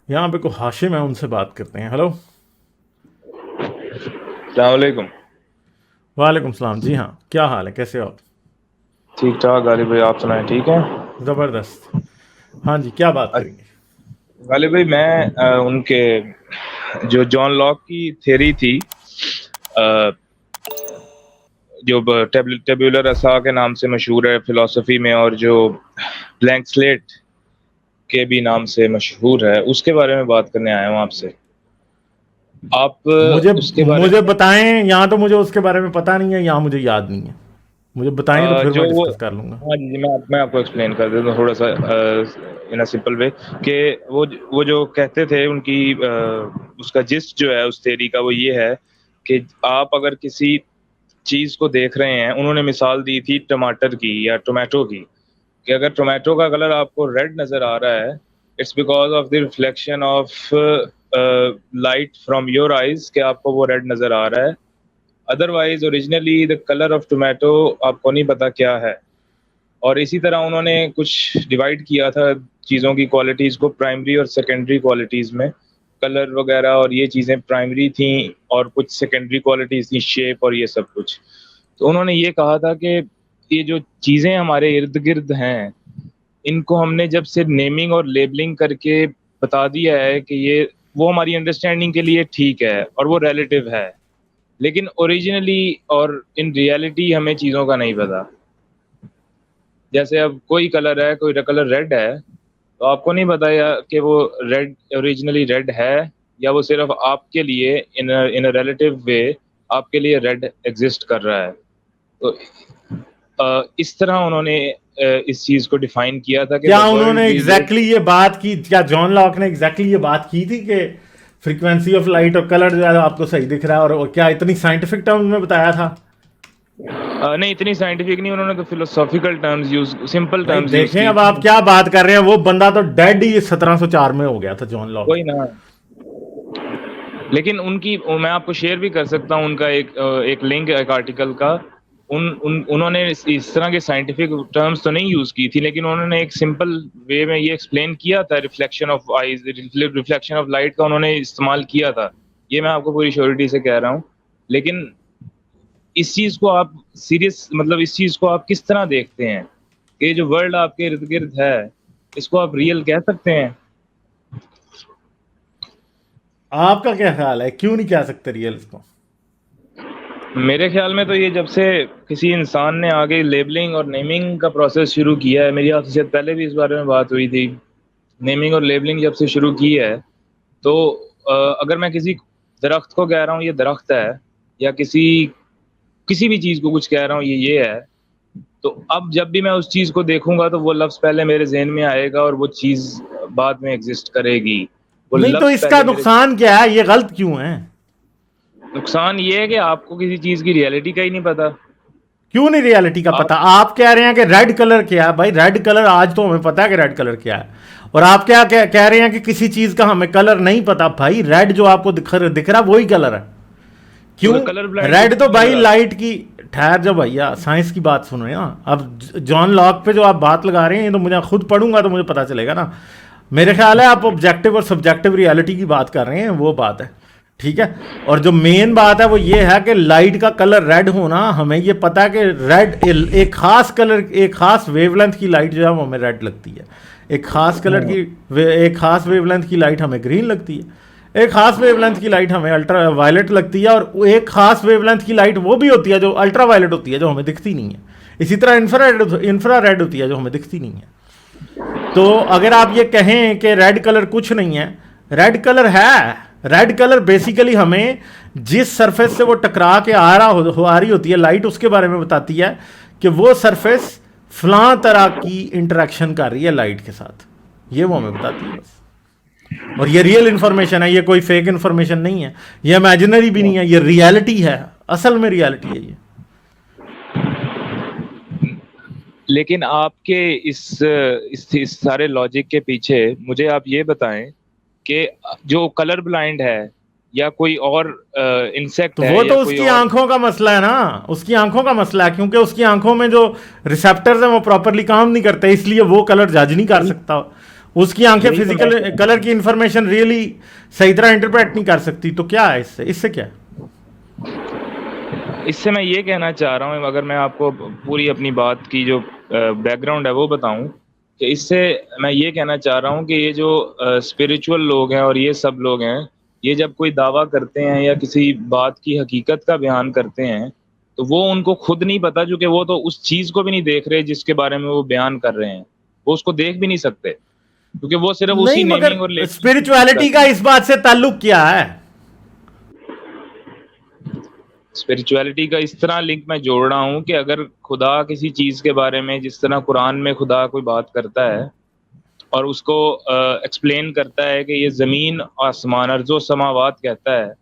यहाँ पे को हाशिम है, उनसे बात करते हैं। हेलो। सलामकुम। वालेकुम सलाम। जी हाँ, क्या हाल है, कैसे हो आप? ठीक ठाक गालिब भाई, आप सुनाएं, ठीक है। ज़बरदस्त। हाँ जी, क्या बात अच्छा, करेंगे? गालिब भाई मैं उनके जो जॉन लॉक की थ्योरी थी, अ, जो टेब्यूलर असा के नाम से मशहूर है फिलोसफी में, और जो ब्लैंक स्लेट के भी नाम से मशहूर है, उसके बारे में बात करने आया हूँ आपसे। आप मुझे उसके बारे मुझे में बताएं, यहाँ तो मुझे उसके बारे में पता नहीं है, यहाँ मुझे याद नहीं है। मुझे बताएं तो फिर जो मैं वो, डिस्कस कर लूँगा। हाँ जी, मैं आपको एक्सप्लेन कर देता हूँ थोड़ा सा इन अ सिंपल वे, कि वो जो कहते थे उनकी उसका जिस्ट जो है उस थ्योरी का, वो ये है कि आप अगर किसी चीज को देख रहे हैं, उन्होंने मिसाल दी थी टमाटर की या टोमेटो की, कि अगर टोमेटो का कलर आपको रेड नजर आ रहा है, it's because of the reflection of light from your eyes, कि आपको वो रेड नजर आ रहा है। Otherwise originally the colour of tomato आपको नहीं पता क्या है। और इसी तरह उन्होंने कुछ डिवाइड किया था चीज़ों की क्वालिटीज़ को, प्राइमरी और सेकेंडरी क्वालिटीज़ में। कलर वगैरह और ये चीज़ें प्राइमरी थी, और कुछ सेकेंडरी क्वालिटीज़ थी, शेप और ये सब कुछ। तो उन्होंने ये कहा था कि ये जो चीज़ें हमारे इर्द गिर्द हैं, इनको हमने जब से नेमिंग और लेबलिंग करके बता दिया है कि ये, वो हमारी अंडरस्टैंडिंग के लिए ठीक है और वो रिलेटिव है, लेकिन ओरिजिनली और इन रियलिटी हमें चीज़ों का नहीं पता। जैसे अब कोई कलर है, कोई कलर रेड है, तो आपको नहीं पता या कि वो रेड ओरिजिनली रेड है, या वो सिर्फ आपके लिए इन रिलेटिव वे आपके लिए रेड एग्जिस्ट कर रहा है। तो इस तरह उन्होंने इस चीज को डिफाइन किया था कि क्या द उन्होंने वर्ल्ड इज ए। एग्जैक्टली ये बात की, क्या जॉन लॉक ने एग्जैक्टली ये बात की थी कि फ्रीक्वेंसी ऑफ लाइट और कलर जो है आपको सही दिख रहा है, और क्या इतनी साइंटिफिक टर्म्स में बताया था? नहीं, इतनी साइंटिफिक नहीं, उन्होंने तो फिलोसॉफिकल टर्म्स यूज, सिंपल भाई टर्म्स यूज देखें, की अब आप थी। क्या बात कर रहे हैं, वो बंदा तो डेड ही 1704 में हो गया था, जॉन लॉक। कोई ना, लेकिन उनकी मैं आपको शेयर भी कर सकता हूँ उनका एक लिंक, एक आर्टिकल का। उन्होंने इस तरह के साइंटिफिक टर्म्स तो नहीं यूज की थी, लेकिन उन्होंने एक सिंपल वे में ये एक्सप्लेन किया था, reflection of eyes, reflection of light का उन्होंने इस्तेमाल किया था। ये मैं आपको पूरी श्योरिटी से कह रहा हूँ। लेकिन इस चीज को आप सीरियस, मतलब इस चीज को आप किस तरह देखते हैं कि जो वर्ल्ड आपके इर्द गिर्द है, इसको आप रियल कह सकते हैं? आपका क्या ख्याल है, क्यों नहीं कह सकते रियल इसको? मेरे ख्याल में तो ये जब से किसी इंसान ने आगे लेबलिंग और नेमिंग का प्रोसेस शुरू किया है, मेरी आपसे शायद पहले भी इस बारे में बात हुई थी, नेमिंग और लेबलिंग जब से शुरू की है, तो अगर मैं किसी दरख्त को कह रहा हूँ ये दरख्त है, या किसी किसी भी चीज़ को कुछ कह रहा हूँ ये है, तो अब जब भी मैं उस चीज़ को देखूंगा तो वो लफ्ज़ पहले मेरे जहन में आएगा और वो चीज़ बाद में एग्जिस्ट करेगी। वो नहीं तो लफ्ज़ इसका पहले मेरे। नुकसान क्या है, ये गलत क्यों है? नुकसान ये है कि आपको किसी चीज़ की रियलिटी का ही नहीं पता। क्यों नहीं रियलिटी का आप पता? आप कह रहे हैं कि रेड कलर क्या है। भाई रेड कलर आज तो हमें पता है कि रेड कलर क्या है। और आप क्या कह रहे हैं कि किसी चीज का हमें कलर नहीं पता। भाई रेड जो आपको दिख रहा है वही कलर है। क्यों? तो कलर ब्लाइंड रेड तो किसको भाई नजर आता लाइट की। ठहर जा भैया, साइंस की बात सुनो ना। अब जॉन लॉक पे जो आप बात लगा रहे हैं, ये तो मुझे खुद पढ़ूंगा तो मुझे पता चलेगा ना। मेरे ख्याल है आप ऑब्जेक्टिव और सब्जेक्टिव रियलिटी की बात कर रहे हैं, वो बात है। ठीक है। और जो मेन बात है वो ये है कि लाइट का कलर रेड होना, हमें ये पता है कि रेड एक खास कलर, एक खास वेवलेंथ की लाइट जो है वो हमें रेड लगती है। एक खास कलर है? की एक खास वेवलेंथ की लाइट हमें ग्रीन लगती है। एक खास वेवलेंथ की लाइट हमें अल्ट्रा वायलेट लगती है। और एक खास वेवलेंथ की लाइट वो भी होती है जो अल्ट्रा वायलेट होती है, जो हमें दिखती नहीं है। इसी तरह इंफ्रा रेड होती है जो हमें दिखती नहीं है। तो अगर आप ये कहें कि रेड कलर कुछ नहीं है, रेड कलर है। रेड कलर बेसिकली हमें जिस सरफेस से वो टकरा के आ रही होती है लाइट, उसके बारे में बताती है कि वो सरफेस फलां तरह की इंटरेक्शन कर रही है लाइट के साथ। ये वो हमें बताती है बस। और ये रियल इंफॉर्मेशन है, ये कोई फेक इंफॉर्मेशन नहीं है, ये इमेजिनरी भी नहीं है, ये रियलिटी है। असल में रियलिटी है ये। लेकिन आपके इस सारे लॉजिक के पीछे मुझे आप ये बताएं कि जो कलर ब्लाइंड है, या कोई और इंसेक्ट तो है, वो तो या कोई उसकी और। आंखों का मसला है ना, उसकी आंखों का मसला है, क्योंकि उसकी आंखों में जो रिसेप्टर्स हैं वो प्रॉपरली काम नहीं करते, इसलिए वो कलर जज नहीं कर सकता। उसकी आंखें यही तो फिजिकल मैं- कलर की इंफॉर्मेशन रियली सही तरह इंटरप्रेट नहीं कर सकती, तो क्या है इससे क्या है? इससे मैं ये कहना चाह रहा हूँ, अगर मैं आपको पूरी अपनी बात की जो बैकग्राउंड है वो बताऊं, कि इससे मैं ये कहना चाह रहा हूँ कि ये जो स्पिरिचुअल लोग हैं और ये सब लोग हैं, ये जब कोई दावा करते हैं या किसी बात की हकीकत का बयान करते हैं, तो वो उनको खुद नहीं पता, क्योंकि वो तो उस चीज को भी नहीं देख रहे जिसके बारे में वो बयान कर रहे हैं। वो उसको देख भी नहीं सकते, क्योंकि वो सिर्फ उसी नहीं, मगर नेमिंग और लेबलिंग की चीज स्पिरिचुअलिटी करते का हैं। इस बात से ताल्लुक क्या है? स्पिरिचुअलिटी का इस तरह लिंक मैं जोड़ रहा हूँ कि अगर खुदा किसी चीज के बारे में, जिस तरह कुरान में खुदा कोई बात करता है और उसको एक्सप्लेन करता है कि ये जमीन आसमान, अर्ज़ो समावात कहता है,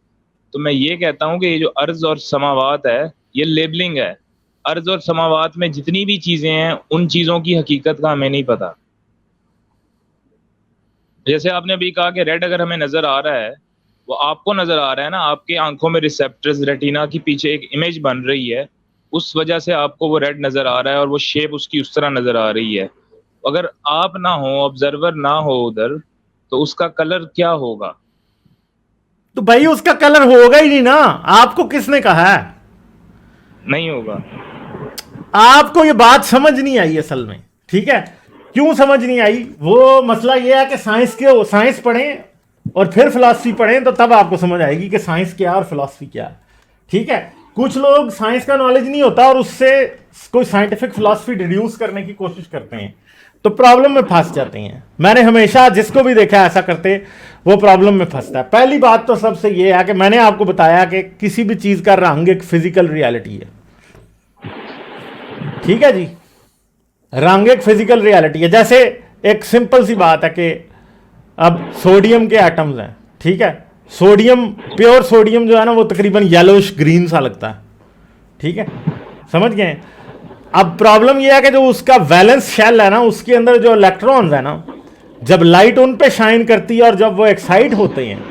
तो मैं ये कहता हूँ कि ये जो अर्ज और समावात है, ये लेबलिंग है। अर्ज और समावात में जितनी भी चीजें हैं, उन चीजों की हकीकत का हमें नहीं पता। जैसे आपने अभी कहा कि रेड अगर हमें नजर आ रहा है, वो आपको नजर आ रहा है ना, आपके आंखों में रिसेप्टर्स, रेटिना की पीछे एक इमेज बन रही है, उस वजह से आपको वो रेड नजर आ रहा है और वो शेप उसकी उस तरह नजर आ रही है। अगर आप ना हो, ऑब्जर्वर ना हो उधर, तो उसका कलर क्या होगा? तो भाई उसका कलर होगा ही नहीं ना, आपको किसने कहा है? नहीं होगा। आपको ये बात समझ नहीं आई असल में, ठीक है? क्यों समझ नहीं आई? वो मसला ये है कि साइंस पढ़ें और फिर फिलॉसफी पढ़ें, तो तब आपको समझ आएगी कि साइंस क्या और फिलॉसफी क्या है, ठीक है? कुछ लोग साइंस का नॉलेज नहीं होता और उससे कोई साइंटिफिक फिलॉसफी डिड्यूस करने की कोशिश करते हैं, तो प्रॉब्लम में फंस जाते हैं। मैंने हमेशा जिसको भी देखा ऐसा करते, वो प्रॉब्लम में फंसता है। पहली बात तो सबसे ये है कि मैंने आपको बताया कि किसी भी चीज का रंग एक फिजिकल रियलिटी है, ठीक है जी? रंग एक फिजिकल रियलिटी है। जैसे एक सिंपल सी बात है कि अब सोडियम के एटम्स हैं, ठीक है? सोडियम, प्योर सोडियम जो है ना, वो तकरीबन येलोइश ग्रीन सा लगता है, ठीक है? समझ गए? अब प्रॉब्लम यह है कि जो उसका वैलेंस शेल है ना, उसके अंदर जो इलेक्ट्रॉन्स है ना, जब लाइट उन पे शाइन करती है और जब वो एक्साइट होते हैं,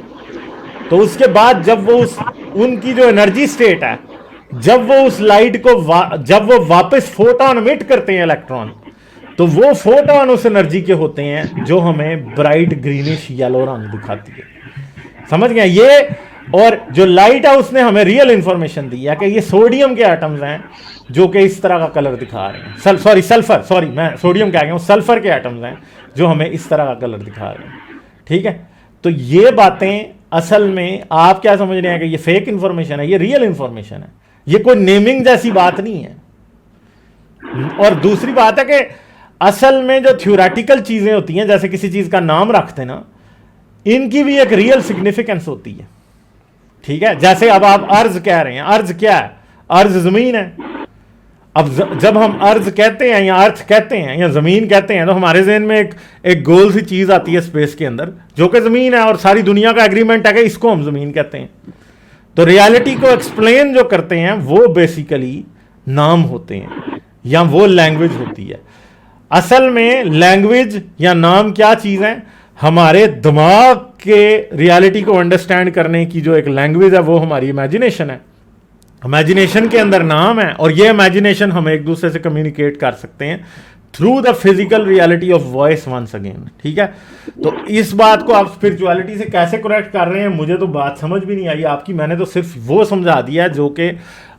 तो उसके बाद जब वो उनकी जो एनर्जी स्टेट है, जब वो उस लाइट को जब वो वापस फोटोन इमिट करते हैं इलेक्ट्रॉन, तो वो फोटोन उस एनर्जी के होते हैं जो हमें ब्राइट ग्रीनिश येलो रंग दिखाती है। समझ गए ये? और जो लाइट है उसने हमें रियल इंफॉर्मेशन दी है कि ये सोडियम के एटम्स हैं जो कि इस तरह का कलर दिखा रहे हैं। सल्फर, मैं सोडियम कह गया हूँ, सल्फर के एटम्स हैं जो हमें इस तरह का कलर दिखा रहे हैं, ठीक है? तो ये बातें असल में आप क्या समझ रहे हैं कि ये फेक इंफॉर्मेशन है? ये रियल इंफॉर्मेशन है, ये कोई नेमिंग जैसी बात नहीं है। और दूसरी बात है कि असल में जो थ्योरेटिकल चीजें होती हैं, जैसे किसी चीज का नाम रखते ना, इनकी भी एक रियल सिग्निफिकेंस होती है, ठीक है? जैसे अब आप अर्ज कह रहे हैं, अर्ज क्या है? अर्ज जमीन है। अब जब हम अर्ज कहते हैं या अर्थ कहते हैं या जमीन कहते हैं, तो हमारे जहन में एक गोल सी चीज आती है स्पेस के अंदर जो कि जमीन है, और सारी दुनिया का एग्रीमेंट है कि इसको हम जमीन कहते हैं। तो रियलिटी को एक्सप्लेन जो करते हैं वो बेसिकली नाम होते हैं या वो लैंग्वेज होती है। असल में लैंग्वेज या नाम क्या चीज़ है? हमारे दिमाग के रियलिटी को अंडरस्टैंड करने की जो एक लैंग्वेज है वो हमारी इमेजिनेशन है। इमेजिनेशन के अंदर नाम है, और ये इमेजिनेशन हम एक दूसरे से कम्युनिकेट कर सकते हैं through the physical reality of voice once again, ठीक है? तो इस बात को आप स्पिरिचुअलिटी से कैसे करेक्ट कर रहे हैं, मुझे तो बात समझ भी नहीं आई आपकी। मैंने तो सिर्फ वो समझा दिया जो कि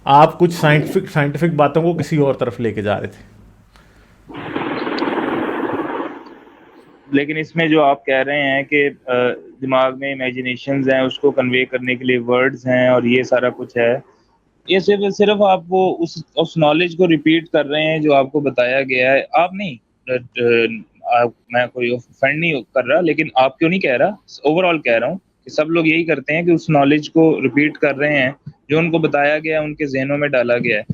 आप कुछ साइंटिफिक बातों को किसी और तरफ लेके जा रहे थे। लेकिन इसमें जो आप कह रहे हैं कि दिमाग में इमेजिनेशंस हैं, उसको कन्वे करने के लिए वर्ड्स हैं और ये सारा कुछ है, ये सिर्फ आप वो उस नॉलेज को रिपीट कर रहे हैं जो आपको बताया गया है। आप नहीं, मैं कोई ऑफेंड नहीं कर रहा, लेकिन आप क्यों नहीं कह रहा, ओवरऑल कह रहा हूँ कि सब लोग यही करते हैं कि उस नॉलेज को रिपीट कर रहे हैं जो उनको बताया गया है, उनके जहनों में डाला गया है।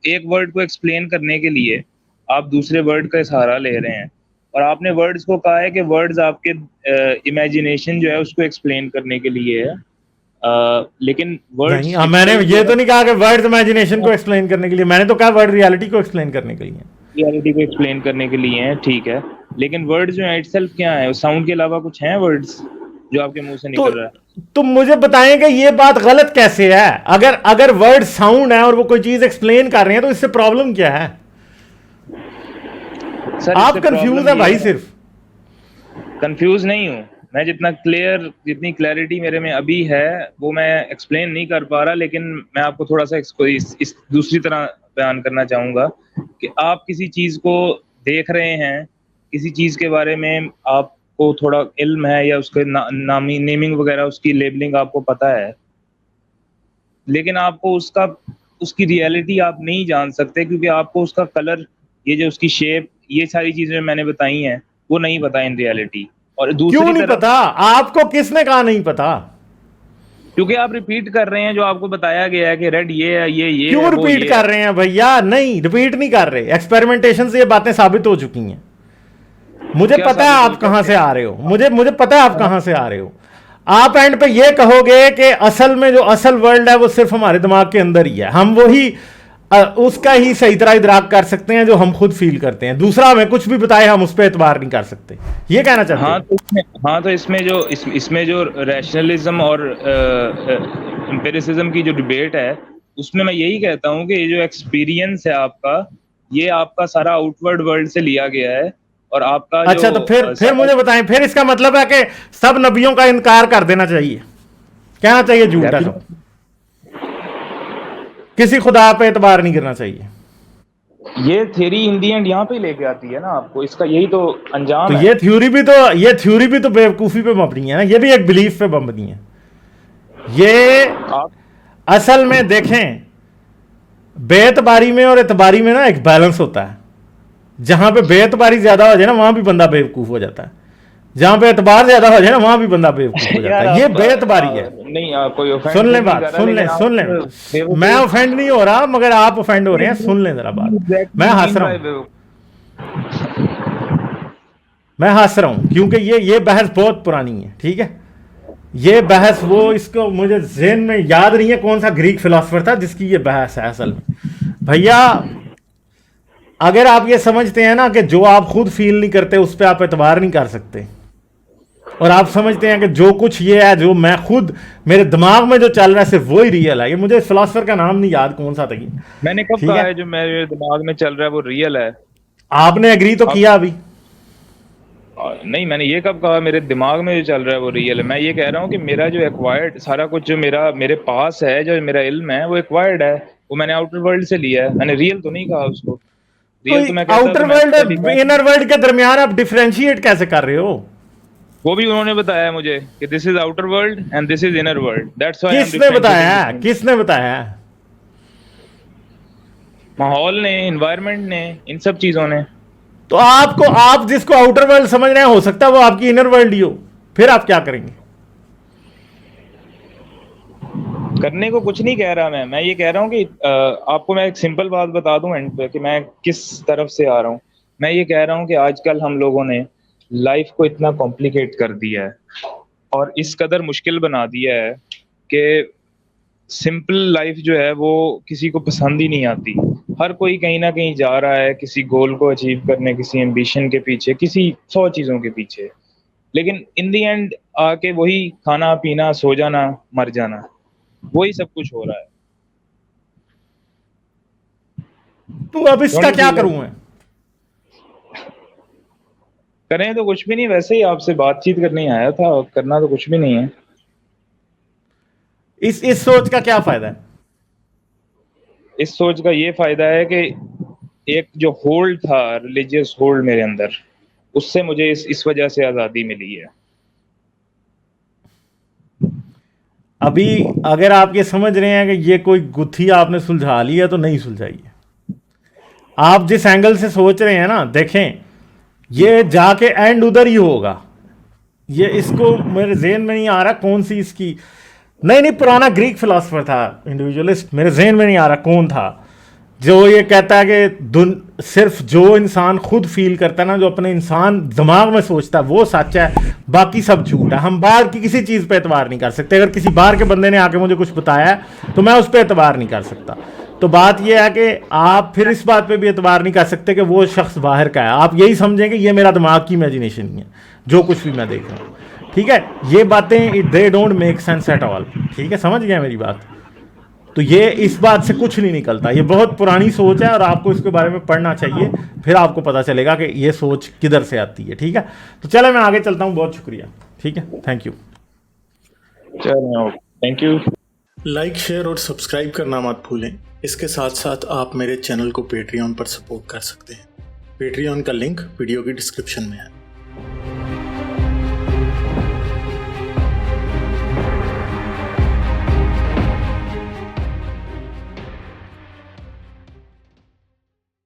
एक वर्ड को एक्सप्लेन करने के लिए आप दूसरे वर्ड का सहारा ले रहे हैं, और आपने वर्ड्स को कहा है कि वर्ड्स आपके इमेजिनेशन जो है उसको एक्सप्लेन करने के लिए है। लेकिन वर्ड्स नहीं, मैंने ये तो नहीं कहा कि वर्ड्स इमेजिनेशन को एक्सप्लेन करने के लिए, मैंने तो कहा वर्ड रियलिटी को एक्सप्लेन करने के लिए, रियलिटी को एक्सप्लेन करने के लिए हैं, ठीक है? लेकिन वर्ड्स जो है इटसेल्फ क्या है? साउंड के अलावा कुछ हैं वर्ड्स जो आपके मुंह से निकल रहा है? तो मुझे बताएं कि ये बात गलत कैसे है? अगर वर्ड साउंड है और वो कोई चीज एक्सप्लेन कर रहे हैं, तो इससे प्रॉब्लम क्या है? सर, आप कंफ्यूज है भाई सिर्फ। कंफ्यूज नहीं हूँ मैं, जितनी क्लैरिटी मेरे में अभी है वो मैं एक्सप्लेन नहीं कर पा रहा, लेकिन मैं आपको थोड़ा सा इसको इस दूसरी तरह बयान करना चाहूँगा कि आप किसी चीज़ को देख रहे हैं, किसी चीज़ के बारे में आपको थोड़ा इल्म है या उसके नामी नेमिंग वगैरह उसकी लेबलिंग आपको पता है, लेकिन आपको उसकी रियलिटी आप नहीं जान सकते, क्योंकि आपको उसका कलर, ये जो उसकी शेप, ये सारी चीज़ें मैंने बताई हैं वो नहीं पता इन रियलिटी। और क्यों दूसरी नहीं तरफ, पता? आपको किसने कहा नहीं पता? क्योंकि आप रिपीट कर रहे हैं जो आपको बताया गया है कि रेड ये है, ये क्यों है, वो रिपीट ये कर है। रहे हैं भैया? नहीं, रिपीट नहीं कर रहे। एक्सपेरिमेंटेशन से ये बातें साबित हो चुकी हैं। मुझे क्या पता है साबित आप हुई, कहां कैसे? से आ रहे हो, मुझे पता है आप कहां से आ रहे हो। आप एंड पे ये कहोगे कि असल में जो असल वर्ल्ड है वो सिर्फ हमारे दिमाग के अंदर ही है, हम वही उसका ही सही तरह इदराक कर सकते हैं जो हम खुद फील करते हैं। दूसरा हमें कुछ भी बताए हम उस पर एतबार नहीं कर सकते, ये कहना चाहते हैं। हाँ, तो इसमें जो रैशनलिज्म और एम्पिरिसिज्म की जो डिबेट है, उसमें मैं यही कहता हूँ कि ये जो एक्सपीरियंस है आपका, ये आपका सारा आउटवर्ड वर्ल्ड से लिया गया है, और आपका अच्छा, जो तो फिर मुझे बताएं, फिर इसका मतलब है कि सब नबियों का इनकार कर देना चाहिए, कहना चाहिए झूठ है सब, किसी खुदा पे एतबार नहीं करना चाहिए। ये थ्योरी इन दी एंड यहाँ पे लेके आती है ना आपको, इसका यही तो अंजाम तो है। ये थ्योरी भी तो बेवकूफी पे मबनी है ना, ये भी एक बिलीफ पे मबनी है। ये आप असल में देखें, बेतबारी में और एतबारी में ना एक बैलेंस होता है। जहां पे बेतबारी ज्यादा हो जाए ना वहां भी बंदा बेवकूफ हो जाता है, जहां पे एतबार ज्यादा हो जाए ना वहां भी बंदा बेवकूफ हो जाता है। ये बेतबारी है। नहीं, कोई ऑफेंड सुन लें नहीं बात, कर रहा, सुन लें, लेकिन सुन लें। बेवकूफ- मैं ऑफेंड नहीं हो रहा, मगर आप ऑफेंड हो रहे हैं। सुन लें जरा बात। मैं हंस रहा हूं क्योंकि ये बहस बहुत पुरानी है, ठीक है। ये बहस वो, इसको मुझे ज़हन में याद नहीं है कौन सा ग्रीक फिलोसफर था जिसकी ये बहस है। असल में भैया, अगर आप ये समझते हैं ना कि जो आप खुद फील नहीं करते उस पर आप एतबार नहीं कर सकते, और आप समझते हैं कि जो कुछ ये है, जो मैं खुद मेरे दिमाग में जो चल रहा है सिर्फ वही रियल है। ये मुझे फिलोसफर का नाम नहीं याद कौन सा था। मैंने कब कहा है जो मेरे दिमाग में चल रहा है वो रियल है? आपने एग्री तो किया अभी। नहीं, मैंने ये कब कहा मेरे दिमाग में जो चल रहा है वो रियल है? मैं ये कह रहा हूँ कि मेरा जो एक्वायर्ड सारा कुछ जो मेरे पास है, जो मेरा इल्म है, वो एक्वायर्ड है, वो मैंने आउटर वर्ल्ड से लिया है। मैंने रियल तो नहीं कहा उसको। रियल तो मैं कहता आउटर वर्ल्ड और इनर वर्ल्ड के दरमियान आप डिफरेंशिएट कैसे कर रहे हो? वो भी उन्होंने बताया मुझे कि this is outer world and this is inner world, that's why. किसने बताया? किसने बताया? माहौल ने, एनवायरनमेंट ने, इन सब चीजों ने। तो आप जिसको आउटर वर्ल्ड समझ रहे हैं, हो सकता है वो आपकी इनर वर्ल्ड ही हो, फिर आप क्या करेंगे? करने को कुछ नहीं कह रहा मैं ये कह रहा हूँ कि आपको मैं एक सिंपल बात बता दूं एंड पे कि मैं किस तरफ से आ रहा हूँ। मैं ये कह रहा हूँ कि आजकल हम लोगों ने लाइफ को इतना कॉम्प्लिकेट कर दिया है और इस कदर मुश्किल बना दिया है कि सिंपल लाइफ जो है वो किसी को पसंद ही नहीं आती। हर कोई कहीं ना कहीं जा रहा है किसी गोल को अचीव करने, किसी एम्बिशन के पीछे, किसी 100 चीज़ों के पीछे, लेकिन इन दी एंड आके वही खाना पीना, सो जाना, मर जाना, वही सब कुछ हो रहा है। तो अब इसका क्या करूं मैं? करें तो कुछ भी नहीं, वैसे ही आपसे बातचीत करने आया था, करना तो कुछ भी नहीं है। इस सोच का क्या फायदा है? इस सोच का ये फायदा है कि एक जो होल्ड था, रिलीजियस होल्ड मेरे अंदर, उससे मुझे इस वजह से आज़ादी मिली है। अभी अगर आप ये समझ रहे हैं कि ये कोई गुत्थी आपने सुलझा ली है, तो नहीं सुलझाई है। आप जिस एंगल से सोच रहे हैं ना, देखें, ये जाके एंड उधर ही होगा। ये इसको मेरे जेहन में नहीं आ रहा कौन सी इसकी, नहीं पुराना ग्रीक फिलोसफर था, इंडिविजुअलिस्ट, मेरे जेहन में नहीं आ रहा कौन था, जो ये कहता है कि सिर्फ जो इंसान खुद फील करता है ना, जो अपने इंसान दिमाग में सोचता है, वो सच है, बाकी सब झूठ है। हम बाहर की किसी चीज़ पे एतबार नहीं कर सकते। अगर किसी बाहर के बंदे ने आके मुझे कुछ बताया है तो मैं उस पर एतबार नहीं कर सकता। तो बात यह है कि आप फिर इस बात पे भी एतबार नहीं कर सकते कि वो शख्स बाहर का है। आप यही समझेंगे ये मेरा दिमाग की इमेजिनेशन नहीं है, जो कुछ भी मैं देख रहा हूँ, ठीक है। ये बातें they don't make sense at all, ठीक है, समझ गए मेरी बात? तो ये इस बात से कुछ नहीं निकलता, ये बहुत पुरानी सोच है और आपको इसके बारे में पढ़ना चाहिए, फिर आपको पता चलेगा कि ये सोच किधर से आती है। ठीक है, तो चलो मैं आगे चलता हूँ, बहुत शुक्रिया। ठीक है, थैंक यू। चलो थैंक यू। लाइक, शेयर और सब्सक्राइब करना मत भूलें। इसके साथ साथ आप मेरे चैनल को पेट्रियन पर सपोर्ट कर सकते हैं। पेट्रियन का लिंक वीडियो की डिस्क्रिप्शन में है।